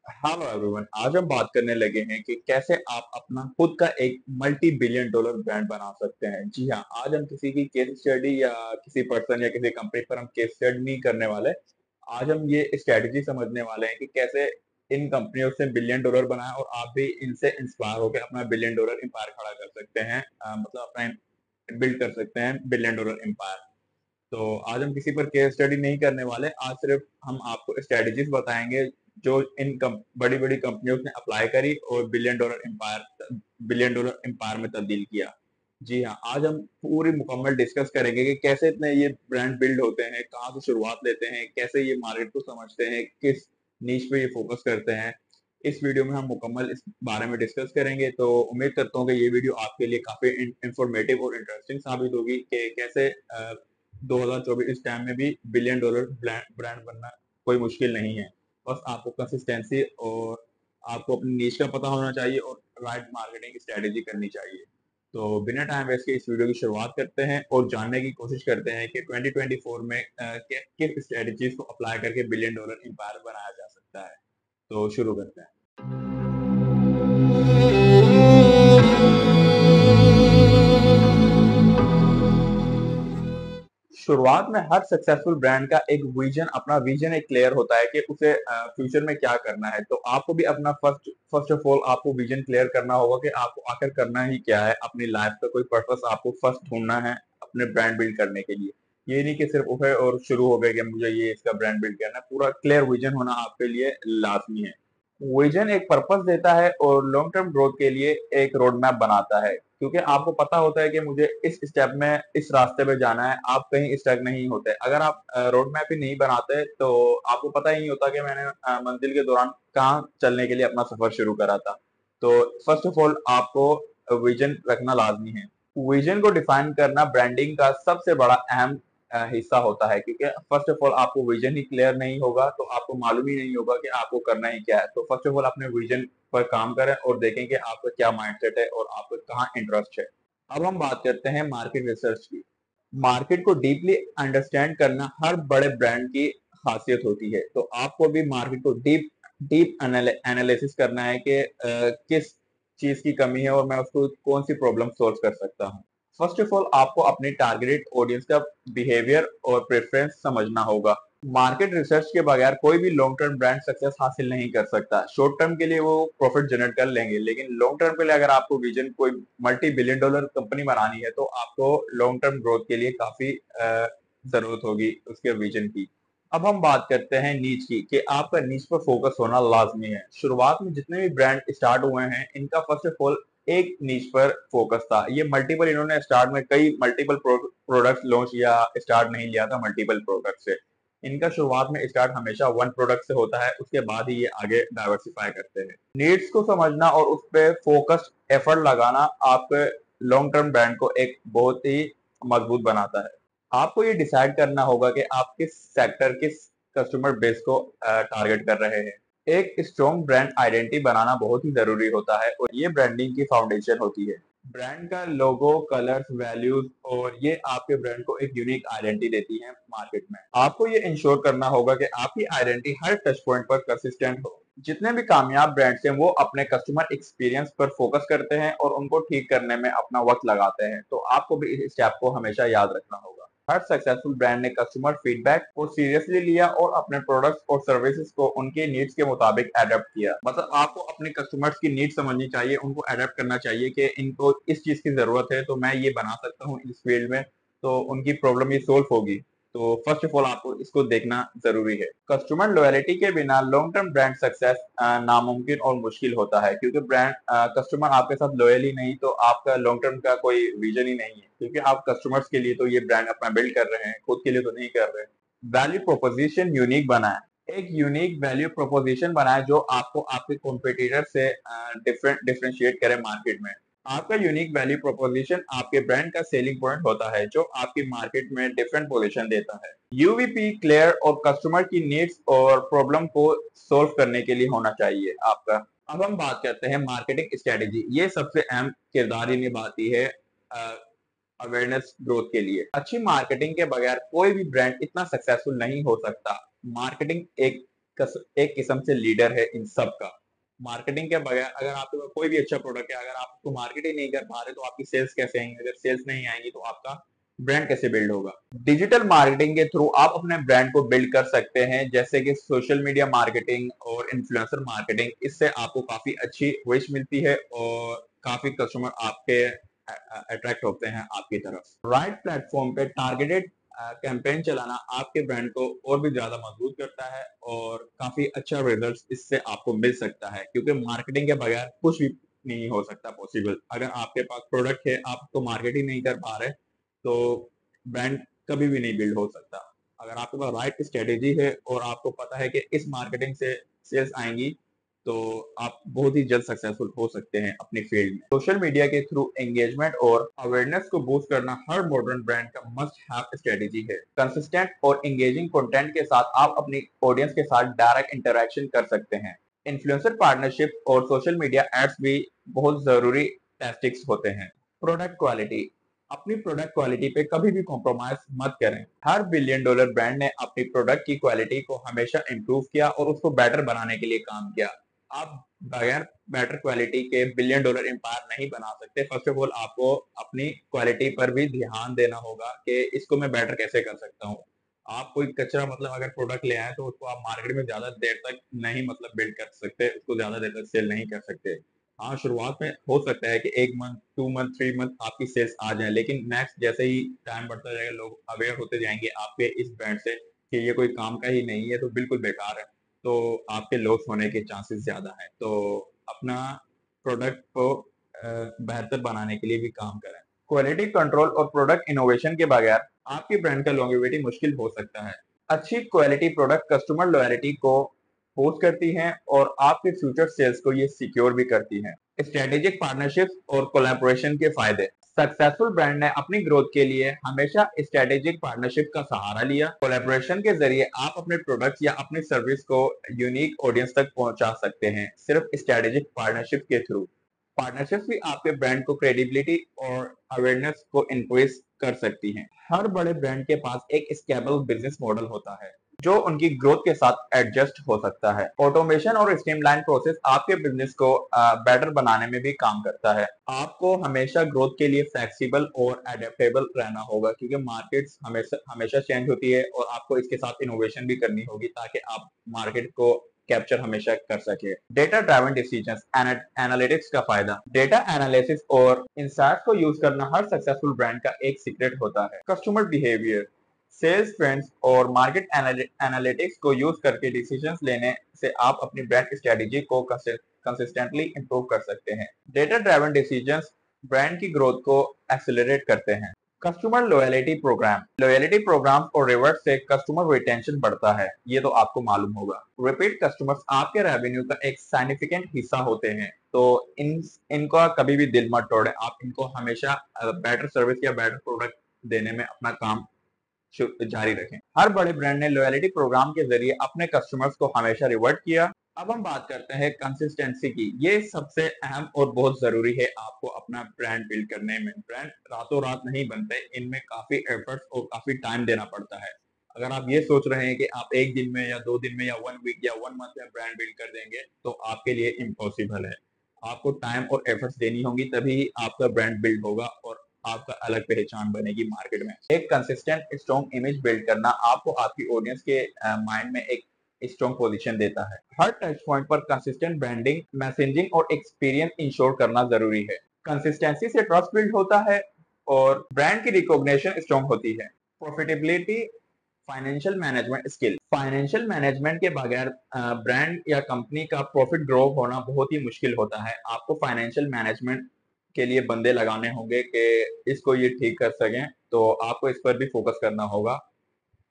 Hello everyone, आज हम बात करने लगे हैं कि कैसे आप अपना खुद का एक मल्टी बिलियन डॉलर ब्रांड बना सकते हैं। जी हाँ, आज हम किसी की केस स्टडी या किसी पर्सन या किसी कंपनी पर हम केस स्टडी नहीं करने वाले। आज हम ये स्ट्रेटजी समझने वाले हैं कि कैसे इन कंपनियों से बिलियन डॉलर बनाए और आप भी इनसे इंस्पायर होकर अपना बिलियन डॉलर एम्पायर खड़ा कर सकते हैं। मतलब अपना बिल्ड कर सकते हैं बिलियन डॉलर एम्पायर। तो आज हम किसी पर केस स्टडी नहीं करने वाले, आज सिर्फ हम आपको स्ट्रेटजीज बताएंगे जो इन बड़ी बड़ी कंपनियों ने अप्लाई करी और बिलियन डॉलर एम्पायर में तब्दील किया। जी हाँ, आज हम पूरी मुकम्मल डिस्कस करेंगे कि कैसे इतने ये ब्रांड बिल्ड होते हैं, कहाँ से शुरुआत लेते हैं, कैसे ये मार्केट को समझते हैं, किस नीश पे ये फोकस करते हैं। इस वीडियो में हम मुकम्मल इस बारे में डिस्कस करेंगे। तो उम्मीद करता हूँ कि ये वीडियो आपके लिए काफी इंफॉर्मेटिव और इंटरेस्टिंग साबित होगी कि कैसे 2024 इस टाइम में भी बिलियन डॉलर ब्रांड बनना कोई मुश्किल नहीं है। बस आपको कंसिस्टेंसी और आपको अपनी नीश का पता होना चाहिए और राइट मार्केटिंग स्ट्रेटेजी करनी चाहिए। तो बिना टाइम वेस्ट के इस वीडियो की शुरुआत करते हैं और जानने की कोशिश करते हैं कि 2024 में किस स्ट्रेटेजीज को अप्लाई करके बिलियन डॉलर एम्पायर बनाया जा सकता है। तो शुरू करते हैं। शुरुआत में हर सक्सेसफुल ब्रांड का एक विजन, अपना विजन एक क्लियर होता है कि उसे फ्यूचर में क्या करना है। तो आपको भी अपना फर्स्ट ऑफ ऑल आपको विजन क्लियर करना होगा कि आपको आखिर करना ही क्या है। अपनी लाइफ का कोई पर्पस आपको फर्स्ट ढूंढना है अपने ब्रांड बिल्ड करने के लिए। ये नहीं कि सिर्फ उठे और शुरू हो गए कि मुझे ये इसका ब्रांड बिल्ड करना है। पूरा क्लियर विजन होना आपके लिए लाजमी है। विजन एक पर्पस देता है और लॉन्ग टर्म ग्रोथ के लिए एक रोड मैप बनाता है, क्योंकि आपको पता होता है कि मुझे इस स्टेप में इस रास्ते पे जाना है। आप कहीं स्टक नहीं होते। अगर आप रोड मैप ही नहीं बनाते तो आपको पता ही नहीं होता कि मैंने मंजिल के दौरान कहाँ चलने के लिए अपना सफर शुरू करा था। तो फर्स्ट ऑफ ऑल आपको विजन रखना लाजमी है। विजन को डिफाइन करना ब्रांडिंग का सबसे बड़ा अहम हिस्सा होता है, क्योंकि फर्स्ट ऑफ ऑल आपको विजन ही क्लियर नहीं होगा तो आपको मालूम ही नहीं होगा कि आपको करना ही क्या है। तो फर्स्ट ऑफ ऑल अपने विजन पर काम करें और देखें कि आपका क्या माइंडसेट है और आपको कहाँ इंटरेस्ट है। अब हम बात करते हैं मार्केट रिसर्च की। मार्केट को डीपली अंडरस्टैंड करना हर बड़े ब्रांड की खासियत होती है। तो आपको भी मार्केट को डीप डीप एनालिसिस करना है कि किस चीज की कमी है और मैं उसको कौन सी प्रॉब्लम सॉल्व कर सकता हूँ। फर्स्ट ऑफ ऑल आपको अपनी टारगेटेड ऑडियंस का बिहेवियर और प्रेफरेंस समझना होगा। मार्केट रिसर्च के बगैर कोई भी लॉन्ग टर्म ब्रांड सक्सेस हासिल नहीं कर सकता। शॉर्ट टर्म के लिए वो प्रॉफिट जनरेट कर लेंगे, लेकिन लॉन्ग टर्म के लिए अगर आपको विजन कोई मल्टी बिलियन डॉलर कंपनी बनानी है तो आपको लॉन्ग टर्म ग्रोथ के लिए काफी जरूरत होगी उसके विजन की। अब हम बात करते हैं नीच की, कि आपका नीच पर फोकस होना लाजमी है। शुरुआत में जितने भी ब्रांड स्टार्ट हुए हैं इनका फर्स्ट ऑफ ऑल एक नीच पर फोकस था। ये मल्टीपल, इन्होंने स्टार्ट में कई मल्टीपल प्रोडक्ट्स लॉन्च या स्टार्ट नहीं लिया था मल्टीपल प्रोडक्ट से। इनका शुरुआत में स्टार्ट हमेशा वन प्रोडक्ट से होता है, उसके बाद ही ये आगे डाइवर्सिफाई करते हैं। नीड्स को समझना और उस पर फोकस्ड एफर्ट लगाना आपके लॉन्ग टर्म ब्रांड को एक बहुत ही मजबूत बनाता है। आपको ये डिसाइड करना होगा कि आप किस सेक्टर, किस कस्टमर बेस को टारगेट कर रहे हैं। एक स्ट्रॉन्ग ब्रांड आइडेंटिटी बनाना बहुत ही जरूरी होता है और ये ब्रांडिंग की फाउंडेशन होती है। ब्रांड का लोगो, कलर्स, वैल्यूज और ये आपके ब्रांड को एक यूनिक आइडेंटिटी देती है मार्केट में। आपको ये इंश्योर करना होगा कि आपकी आइडेंटिटी हर टच पॉइंट पर कंसिस्टेंट हो। जितने भी कामयाब ब्रांड्स हैं वो अपने कस्टमर एक्सपीरियंस पर फोकस करते हैं और उनको ठीक करने में अपना वक्त लगाते हैं। तो आपको भी इस स्टेप को हमेशा याद रखना होगा। हर सक्सेसफुल ब्रांड ने कस्टमर फीडबैक को सीरियसली लिया और अपने प्रोडक्ट्स और सर्विसेज को उनके नीड्स के मुताबिक एडेप्ट किया। मतलब आपको अपने कस्टमर्स की नीड समझनी चाहिए, उनको एडेप्ट करना चाहिए कि इनको इस चीज की जरूरत है तो मैं ये बना सकता हूँ इस फील्ड में, तो उनकी प्रॉब्लम ये सोल्व होगी। तो फर्स्ट ऑफ ऑल आपको इसको देखना जरूरी है। कस्टमर लॉयल्टी के बिना लॉन्ग टर्म ब्रांड सक्सेस नामुमकिन और मुश्किल होता है, क्योंकि ब्रांड कस्टमर आपके साथ लॉयल ही नहीं तो आपका लॉन्ग टर्म का कोई विजन ही नहीं है। क्योंकि आप कस्टमर्स के लिए तो ये ब्रांड अपना बिल्ड कर रहे हैं, खुद के लिए तो नहीं कर रहे हैं। वैल्यू प्रोपोजिशन यूनिक बनाए, एक यूनिक वैल्यू प्रोपोजिशन बनाए जो आपको आपके कॉम्पिटिटर से डिफरेंशिएट करे मार्केट में। आपका यूनिक वैल्यू प्रोपोजिशन आपके ब्रांड का सेलिंग पॉइंट होता है जो आपकी मार्केट में डिफरेंट पोजीशन देता है। यूवीपी क्लियर और कस्टमर की नीड्स और प्रॉब्लम को सोल्व करने के लिए होना चाहिए आपका। अब हम बात करते हैं मार्केटिंग स्ट्रेटेजी। ये सबसे अहम किरदार ही निभाती है अवेयरनेस ग्रोथ के लिए। अच्छी मार्केटिंग के बगैर कोई भी ब्रांड इतना सक्सेसफुल नहीं हो सकता। मार्केटिंग एक एक किस्म से लीडर है इन सब का। मार्केटिंग के बगैर अगर आपके पास कोई भी अच्छा प्रोडक्ट है, अगर आप उसको मार्केट ही नहीं कर पा रहे तो आपकी सेल्स कैसे आएंगी? अगर सेल्स नहीं आएंगी तो आपका ब्रांड कैसे बिल्ड होगा? डिजिटल मार्केटिंग के थ्रू आप अपने ब्रांड को बिल्ड कर सकते हैं, जैसे कि सोशल मीडिया मार्केटिंग और इन्फ्लुएंसर मार्केटिंग। इससे आपको काफी अच्छी रीच मिलती है और काफी कस्टमर आपके अट्रैक्ट होते हैं आपकी तरफ। राइट प्लेटफॉर्म पे टारगेटेड कैंपेन चलाना आपके ब्रांड को और भी ज्यादा मजबूत करता है और काफी अच्छा रिजल्ट इससे आपको मिल सकता है, क्योंकि मार्केटिंग के बगैर कुछ भी नहीं हो सकता पॉसिबल। अगर आपके पास प्रोडक्ट है, आप तो मार्केटिंग नहीं कर पा रहे, तो ब्रांड कभी भी नहीं बिल्ड हो सकता। अगर आपके पास राइट स्ट्रेटेजी है और आपको पता है कि इस मार्केटिंग से सेल्स आएंगी, तो आप बहुत ही जल्द सक्सेसफुल हो सकते हैं अपनी फील्ड में। सोशल मीडिया के थ्रू एंगेजमेंट और अवेयरनेस को बूस्ट करना हर मॉडर्न ब्रांड का मस्ट हैव स्ट्रेटेजी है। कंसिस्टेंट और एंगेजिंग कंटेंट के साथ आप अपनी ऑडियंस के साथ डायरेक्ट इंटरेक्शन कर सकते हैं। इन्फ्लुएंसर पार्टनरशिप और सोशल मीडिया एड्स भी बहुत जरूरी टैक्टिक्स होते हैं। प्रोडक्ट क्वालिटी, अपनी प्रोडक्ट क्वालिटी पे कभी भी कॉम्प्रोमाइज मत करें। हर बिलियन डॉलर ब्रांड ने अपनी प्रोडक्ट की क्वालिटी को हमेशा इंप्रूव किया और उसको बेटर बनाने के लिए काम किया। आप बगैर बेटर क्वालिटी के बिलियन डॉलर एम्पायर नहीं बना सकते। फर्स्ट ऑफ ऑल आपको अपनी क्वालिटी पर भी ध्यान देना होगा कि इसको मैं बेटर कैसे कर सकता हूँ। आप कोई कचरा मतलब अगर प्रोडक्ट ले आए तो उसको आप मार्केट में ज्यादा देर तक नहीं मतलब बिल्ड कर सकते, उसको ज्यादा देर तक सेल नहीं कर सकते। हाँ, शुरुआत में हो सकता है कि 1 मंथ, 2 मंथ, 3 मंथ आपकी सेल्स आ जाए, लेकिन नेक्स्ट जैसे ही टाइम बढ़ता जाएगा, लोग अवेयर होते जाएंगे आपके इस ब्रांड से कि ये कोई काम का ही नहीं है, तो बिल्कुल बेकार है, तो आपके लॉस होने के चांसेस ज्यादा है। तो अपना प्रोडक्ट को बेहतर बनाने के लिए भी काम करें। क्वालिटी कंट्रोल और प्रोडक्ट इनोवेशन के बगैर आपकी ब्रांड का लॉन्गेविटी मुश्किल हो सकता है। अच्छी क्वालिटी प्रोडक्ट कस्टमर लॉयल्टी को बूस्ट करती हैं और आपके फ्यूचर सेल्स को ये सिक्योर भी करती हैं। स्ट्रेटेजिक पार्टनरशिप्स और कोलैबोरेशन के फायदे, सक्सेसफुल ब्रांड ने अपनी ग्रोथ के लिए हमेशा स्ट्रेटेजिक पार्टनरशिप का सहारा लिया। कोलैबोरेशन के जरिए आप अपने प्रोडक्ट्स या अपनी सर्विस को यूनिक ऑडियंस तक पहुंचा सकते हैं, सिर्फ स्ट्रेटेजिक पार्टनरशिप के थ्रू। पार्टनरशिप भी आपके ब्रांड को क्रेडिबिलिटी और अवेयरनेस को इंक्रीज कर सकती हैं। हर बड़े ब्रांड के पास एक स्केलेबल बिजनेस मॉडल होता है जो उनकी ग्रोथ के साथ एडजस्ट हो सकता है। ऑटोमेशन और स्ट्रीमलाइन प्रोसेस आपके बिजनेस को बेटर बनाने में भी काम करता है। आपको हमेशा ग्रोथ के लिए फ्लेक्सिबल और एडेप्टेबल रहना होगा, क्योंकि मार्केट्स हमेशा हमेशा चेंज होती है और आपको इसके साथ इनोवेशन भी करनी होगी ताकि आप मार्केट को कैप्चर हमेशा कर सके। डेटा ड्राइवन डिसीजंस, एनालिटिक्स का फायदा, डेटा एनालिसिस और इंसाइट्स को यूज करना हर सक्सेसफुल ब्रांड का एक सीक्रेट होता है। कस्टमर बिहेवियर, सेल्स ट्रेंड्स और मार्केट एनालिटिक्स को यूज करके डिसीजंस लेने से आप अपनी ब्रांड स्ट्रेटेजी को कंसिस्टेंटली इंप्रूव कर सकते हैं। डेटा ड्राइवन डिसीजंस ब्रांड की ग्रोथ को एक्सेलरेट करते हैं। कस्टमर लॉयल्टी प्रोग्राम और रिवॉर्ड से कस्टमर रिटेंशन बढ़ता है, ये तो आपको मालूम होगा। रिपीट कस्टमर्स आपके रेवेन्यू का एक सिग्निफिकेंट हिस्सा होते हैं, तो इनका कभी भी दिल मत तोड़ें। आप इनको हमेशा बेटर सर्विस या बेटर प्रोडक्ट देने में अपना काम जारी रखें। हर बड़े ब्रांड ने लॉयल्टी प्रोग्राम के जरिए अपने कस्टमर्स को हमेशा रिवॉर्ड किया। अब हम बात करते हैं कंसिस्टेंसी की। ये सबसे अहम और बहुत जरूरी है आपको अपना ब्रांड बिल्ड करने में। ब्रांड रातों रात नहीं बनते, इनमें काफी एफर्ट्स और काफी टाइम देना पड़ता है। अगर आप ये सोच रहे हैं कि आप एक दिन में या 2 दिन में या 1 वीक या 1 मंथ में ब्रांड बिल्ड कर देंगे, तो आपके लिए इम्पॉसिबल है। आपको टाइम और एफर्ट्स देनी होगी, तभी आपका ब्रांड बिल्ड होगा और आपका अलग पहचान बनेगी मार्केट में। एक कंसिस्टेंट स्ट्रॉन्ग इमेज बिल्ड करना आपको आपकी ऑडियंस के माइंड में एक स्ट्रॉन्ग पोजीशन देता है। हर टच पॉइंट पर कंसिस्टेंट ब्रांडिंग, मैसेजिंग और एक्सपीरियंस इंश्योर करना जरूरी है। कंसिस्टेंसी से ट्रस्ट बिल्ड होता है और ब्रांड की रिकॉग्निशन स्ट्रॉन्ग होती है। प्रॉफिटेबिलिटी, फाइनेंशियल मैनेजमेंट के बगैर ब्रांड या कंपनी का प्रॉफिट ग्रो होना बहुत ही मुश्किल होता है। आपको फाइनेंशियल मैनेजमेंट के लिए बंदे लगाने होंगे कि इसको ये ठीक कर सकें, तो आपको इस पर भी फोकस करना होगा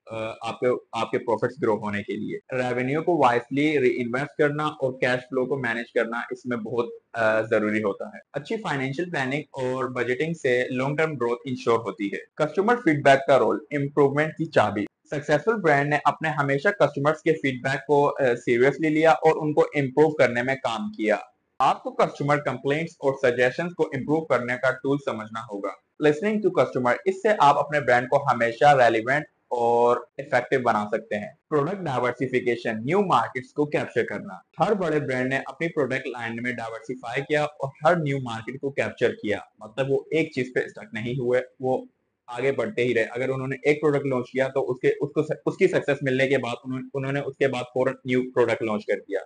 आपके आपके प्रॉफिट्स ग्रो होने के लिए। रेवेन्यू को वाइसली री इन्वेस्ट करना और कैश फ्लो को मैनेज करना इसमें बहुत जरूरी होता है। अच्छी फाइनेंशियल प्लानिंग और बजटिंग से लॉन्ग टर्म ग्रोथ इंश्योर होती है। कस्टमर फीडबैक का रोल, इम्प्रूवमेंट की चाबी। सक्सेसफुल ब्रांड ने अपने हमेशा कस्टमर्स के फीडबैक को सीरियसली लिया और उनको इम्प्रूव करने में काम किया। आपको कस्टमर कंप्लेंट्स और सजेशंस को इम्प्रूव करने का टूल समझना होगा। लिसनिंग टू कस्टमर, इससे आप अपने ब्रांड को हमेशा रेलिवेंट और इफेक्टिव बना सकते हैं। प्रोडक्ट डाइवर्सिफिकेशन, न्यू मार्केट्स को कैप्चर करना। हर बड़े ब्रांड ने अपनी प्रोडक्ट लाइन में डाइवर्सिफाई किया और हर न्यू मार्केट को कैप्चर किया। मतलब वो एक चीज पे स्टक नहीं हुए, वो आगे बढ़ते ही रहे। अगर उन्होंने एक प्रोडक्ट लॉन्च किया तो उसकी सक्सेस मिलने के बाद उन्होंने उसके बाद फौरन न्यू प्रोडक्ट लॉन्च कर दिया।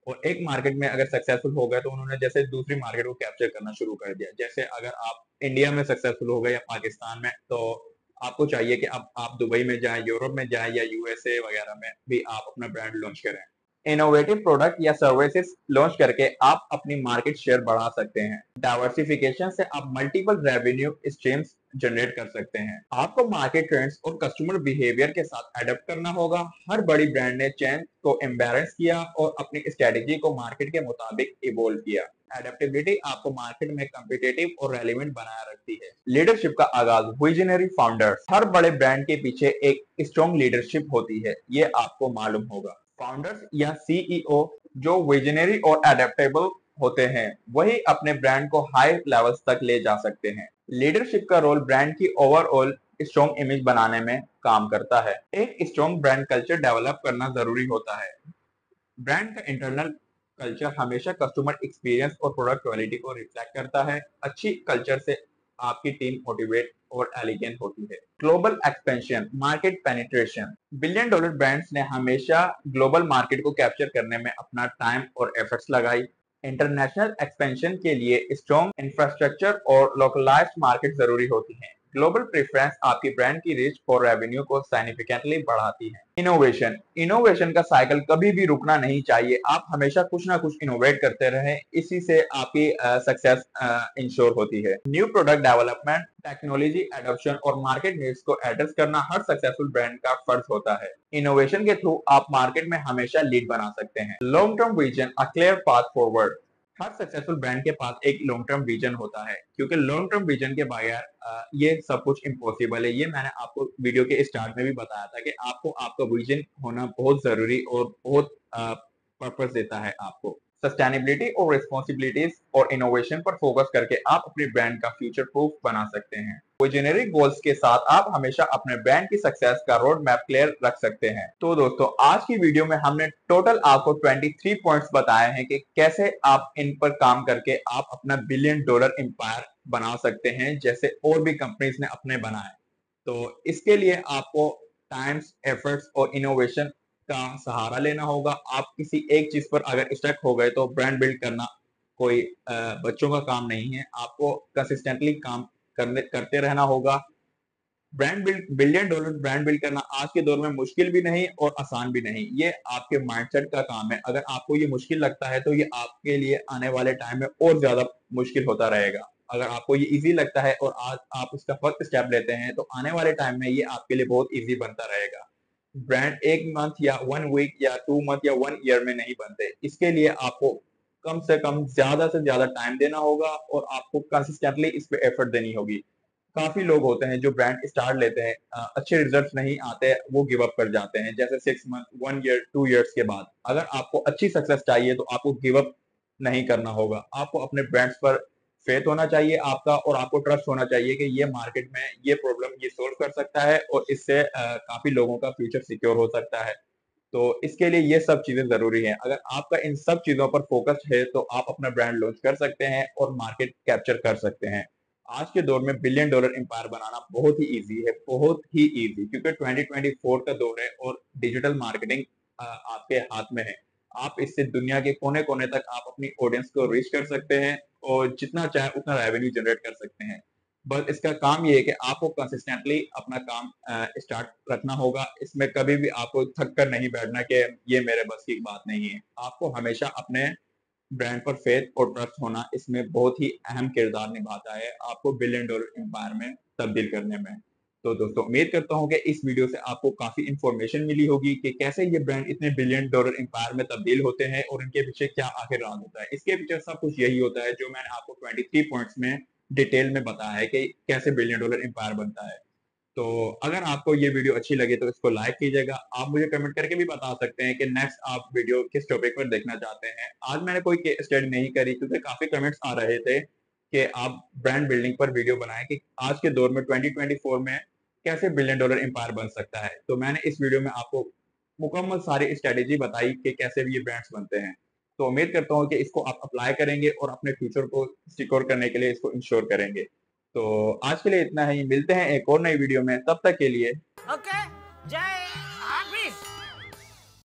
और एक मार्केट में अगर सक्सेसफुल हो गए तो उन्होंने जैसे दूसरी मार्केट को कैप्चर करना शुरू कर दिया। जैसे अगर आप इंडिया में सक्सेसफुल हो गए या पाकिस्तान में, तो आपको चाहिए कि अब आप दुबई में जाएं, यूरोप में जाएं या यूएसए वगैरह में भी आप अपना ब्रांड लॉन्च करें। इनोवेटिव प्रोडक्ट या सर्विसेज लॉन्च करके आप अपनी मार्केट शेयर बढ़ा सकते हैं। डाइवर्सिफिकेशन से आप मल्टीपल रेवेन्यू स्ट्रीम्स जनरेट कर सकते हैं। आपको मार्केट ट्रेंड्स और कस्टमर बिहेवियर के साथ अडेप्ट करना होगा। हर बड़ी ब्रांड ने चेंज को एम्बेरेस किया और अपनी स्ट्रेटेजी को मार्केट के मुताबिक इवोल्व किया। एडेप्टेबिलिटी आपको मार्केट में कम्पिटिटिव और रेलिवेंट बनाए रखती है। लीडरशिप का आगाज, विजनरी फाउंडर्स। हर बड़े ब्रांड के पीछे एक स्ट्रॉन्ग लीडरशिप होती है, ये आपको मालूम होगा। फाउंडर्स या सीईओ जो विजनरी और एडेप्टेबल होते हैं, वही अपने ब्रांड को हाई लेवल्स तक ले जा सकते हैं। लीडरशिप का रोल ब्रांड की ओवरऑल स्ट्रॉन्ग इमेज बनाने में काम करता है। एक स्ट्रॉन्ग ब्रांड कल्चर डेवलप करना जरूरी होता है। ब्रांड का इंटरनल कल्चर हमेशा कस्टमर एक्सपीरियंस और प्रोडक्ट क्वालिटी को रिफ्लेक्ट करता है। अच्छी कल्चर से आपकी टीम मोटिवेट और एलिगेंट होती है। Global expansion, market penetration. Billion dollar brands ने हमेशा ग्लोबल मार्केट को कैप्चर करने में अपना टाइम और एफर्ट्स लगाई। इंटरनेशनल एक्सपेंशन के लिए स्ट्रॉन्ग इंफ्रास्ट्रक्चर और लोकलाइज्ड मार्केट जरूरी होती हैं। ग्लोबल प्रेफरेंस आपकी ब्रांड की रीच और रेवेन्यू को सिग्निफिकेंटली बढ़ाती है। इनोवेशन, इनोवेशन का साइकिल कभी भी रुकना नहीं चाहिए। आप हमेशा कुछ ना कुछ इनोवेट करते रहें, इसी से आपकी सक्सेस इंश्योर होती है। New product development, technology adoption और मार्केट नीड्स को एड्रेस करना हर सक्सेसफुल ब्रांड का फर्ज होता है। इनोवेशन के थ्रू आप मार्केट में हमेशा लीड बना सकते हैं। Long term vision, a clear path forward. Her successful brand के पास एक लॉन्ग टर्म विजन होता है, क्योंकि लॉन्ग टर्म विजन के बगैर ये सब कुछ इम्पॉसिबल है। ये मैंने आपको वीडियो के स्टार्ट में भी बताया था कि आपको आपका विजन होना बहुत जरूरी और बहुत पर्पस देता है आपको। सस्टेनेबिलिटी और रिस्पॉन्सिबिलिटीज और इनोवेशन पर फोकस करके आप अपने ब्रांड का फ्यूचर प्रूफ बना सकते हैं। विजनरी गोल्स के साथ आप हमेशा अपने ब्रांड की सक्सेस का रोड मैप क्लियर रख सकते हैं। तो दोस्तों, आज की वीडियो में हमने टोटल आपको 23 पॉइंट्स बताए हैं कि कैसे आप इन पर काम करके आप अपना बिलियन डॉलर एम्पायर बना सकते हैं, जैसे और भी कंपनीज ने अपने बनाए। तो इसके लिए आपको टाइम्स, एफर्ट्स और इनोवेशन का सहारा लेना होगा। आप किसी एक चीज पर अगर स्टक हो गए तो ब्रांड बिल्ड करना कोई बच्चों का काम नहीं है। आपको कंसिस्टेंटली काम करते रहना होगा। Brand build, billion dollar brand build करना आज के दौर में मुश्किल भी नहीं और आसान भी नहीं। ये आपके माइंडसेट का काम है। अगर आपको ये मुश्किल लगता है तो ये आपके लिए आने वाले टाइम में और ज्यादा मुश्किल होता रहेगा। अगर आपको ये इजी लगता है और आज आप उसका फर्स्ट स्टेप लेते हैं तो आने वाले टाइम में ये आपके लिए बहुत इजी बनता रहेगा। ब्रांड एक मंथ या 1 वीक या 2 मंथ या 1 ईयर में नहीं बनते। इसके लिए आपको कम से कम ज्यादा से ज्यादा टाइम देना होगा और आपको कंसिस्टेंटली इस पे एफर्ट देनी होगी। काफी लोग होते हैं जो ब्रांड स्टार्ट लेते हैं, अच्छे रिजल्ट्स नहीं आते, वो गिव अप कर जाते हैं, जैसे 6 मंथ, 1 ईयर, 2 ईयर्स के बाद। अगर आपको अच्छी सक्सेस चाहिए तो आपको गिव अप नहीं करना होगा। आपको अपने ब्रांड्स पर फेथ होना चाहिए आपका, और आपको ट्रस्ट होना चाहिए कि ये मार्केट में ये प्रॉब्लम ये सोल्व कर सकता है और इससे काफी लोगों का फ्यूचर सिक्योर हो सकता है। तो इसके लिए ये सब चीजें जरूरी हैं। अगर आपका इन सब चीजों पर फोकस है तो आप अपना ब्रांड लॉन्च कर सकते हैं और मार्केट कैप्चर कर सकते हैं। आज के दौर में बिलियन डॉलर एम्पायर बनाना बहुत ही इजी है, बहुत ही इजी, क्योंकि 2024 का दौर है और डिजिटल मार्केटिंग आपके हाथ में है। आप इससे दुनिया के कोने कोने तक आप अपनी ऑडियंस को रीच कर सकते हैं और जितना चाहे उतना रेवेन्यू जनरेट कर सकते हैं। बस इसका काम ये है कि आपको कंसिस्टेंटली अपना काम स्टार्ट रखना होगा। इसमें कभी भी आपको थक कर नहीं बैठना कि ये मेरे बस की बात नहीं है। आपको हमेशा अपने ब्रांड पर फेथ और ट्रस्ट होना इसमें बहुत ही अहम किरदार निभाता है आपको बिलियन डॉलर एम्पायर में तब्दील करने में। तो दोस्तों, उम्मीद करता हूँ कि इस वीडियो से आपको काफी इंफॉर्मेशन मिली होगी कि कैसे ये ब्रांड इतने बिलियन डॉलर एम्पायर में तब्दील होते हैं और इनके पीछे क्या आखिर राज होता है। इसके पीछे सब कुछ यही होता है जो मैंने आपको 23 पॉइंट्स में डिटेल में बताया है कि कैसे बिलियन डॉलर एम्पायर बनता है। तो अगर आपको ये वीडियो अच्छी लगे तो इसको लाइक कीजिएगा। आप मुझे कमेंट करके भी बता सकते हैं कि नेक्स्ट आप वीडियो किस टॉपिक पर देखना चाहते हैं। आज मैंने कोई केस स्टडी नहीं करी क्योंकि काफी कमेंट्स आ रहे थे कि आप ब्रांड बिल्डिंग पर वीडियो बनाएं, कि आज के दौर में 2024 में कैसे बिलियन डॉलर एम्पायर बन सकता है। तो मैंने इस वीडियो में आपको मुकम्मल सारी स्ट्रेटेजी बताई कि कैसे भी ये ब्रांड्स बनते हैं। तो उम्मीद करता हूँ कि इसको आप अप्लाई करेंगे और अपने फ्यूचर को सिक्योर करने के लिए इसको इंश्योर करेंगे। तो आज के लिए इतना ही, मिलते हैं एक और नई वीडियो में, तब तक के लिए ओके, जय